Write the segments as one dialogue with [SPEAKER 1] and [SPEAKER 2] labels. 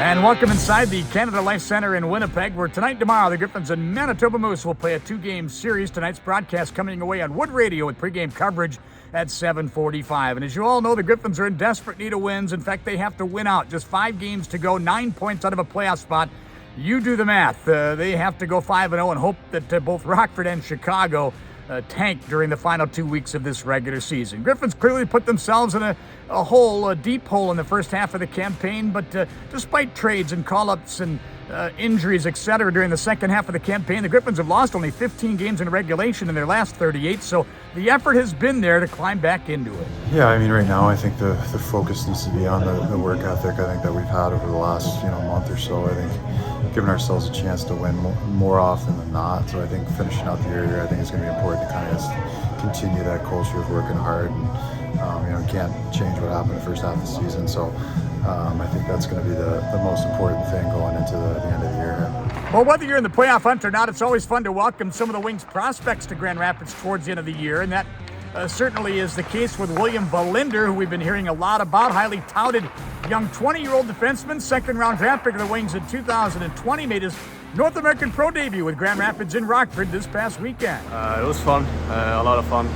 [SPEAKER 1] And welcome inside the Canada Life Center in Winnipeg, where tonight and tomorrow the Griffins and Manitoba Moose will play a two-game series. Tonight's broadcast coming away on Wood Radio with pregame coverage at 7:45. And as you all know, the Griffins are in desperate need of wins. In fact, they have to win out. Just 5 games to go, 9 points out of a playoff spot. You do the math. They have to go 5-0 and hope that both Rockford and Chicago tank during the final 2 weeks of this regular season. Griffins clearly put themselves in a deep hole in the first half of the campaign, but despite trades and call-ups and injuries, etc., during the second half of the campaign, the Griffins have lost only 15 games in regulation in their last 38, so the effort has been there to climb back into it.
[SPEAKER 2] Yeah, I mean, right now I think the focus needs to be on the work ethic, I think, that we've had over the last month or so. I think giving ourselves a chance to win more often than not. So I think finishing out the year here, I think it's going to be important to kind of just continue that culture of working hard. And can't change what happened the first half of the season. So I think that's going to be the most important thing going into the end of the year.
[SPEAKER 1] Well, whether you're in the playoff hunt or not, it's always fun to welcome some of the Wings prospects to Grand Rapids towards the end of the year, and that certainly is the case with William Valinder, who we've been hearing a lot about. Highly touted young 20-year-old defenseman, second-round draft pick of the Wings in 2020, made his North American Pro debut with Grand Rapids in Rockford this past weekend.
[SPEAKER 3] It was fun, a lot of fun.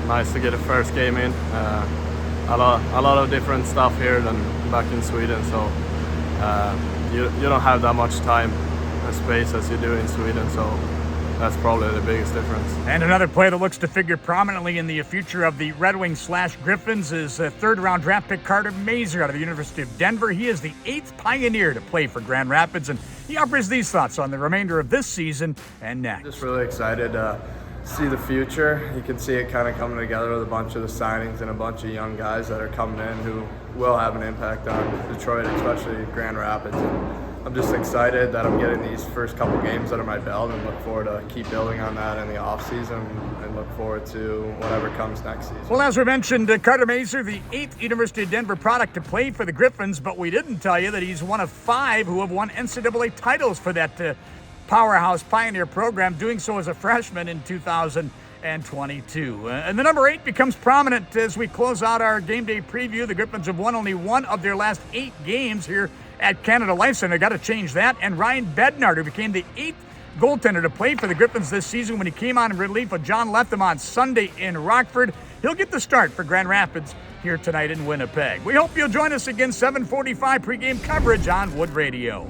[SPEAKER 3] Nice to get a first game in. A lot of different stuff here than back in Sweden, so you don't have that much time and space as you do in Sweden, so that's probably the biggest difference.
[SPEAKER 1] And another player that looks to figure prominently in the future of the Red Wings / Griffins is third-round draft pick Carter Mazur out of the University of Denver. He is the 8th Pioneer to play for Grand Rapids, and he offers these thoughts on the remainder of this season and next.
[SPEAKER 3] Just really excited to see the future. You can see it kind of coming together with a bunch of the signings and a bunch of young guys that are coming in who will have an impact on Detroit, especially Grand Rapids. And I'm just excited that I'm getting these first couple games under my belt and look forward to keep building on that in the offseason and look forward to whatever comes next season.
[SPEAKER 1] Well, as we mentioned, Carter Mazur, the 8th University of Denver product to play for the Griffins, but we didn't tell you that he's one of 5 who have won NCAA titles for that powerhouse Pioneer program, doing so as a freshman in 2022. And the number 8 becomes prominent as we close out our game day preview. The Griffins have won only 1 of their last 8 games here at Canada Life Center. Got to change that. And Ryan Bednar, who became the 8th goaltender to play for the Griffins this season when he came on in relief of John Letham on Sunday in Rockford, he'll get the start for Grand Rapids here tonight in Winnipeg. We hope you'll join us again, 7:45 pregame coverage on Wood Radio.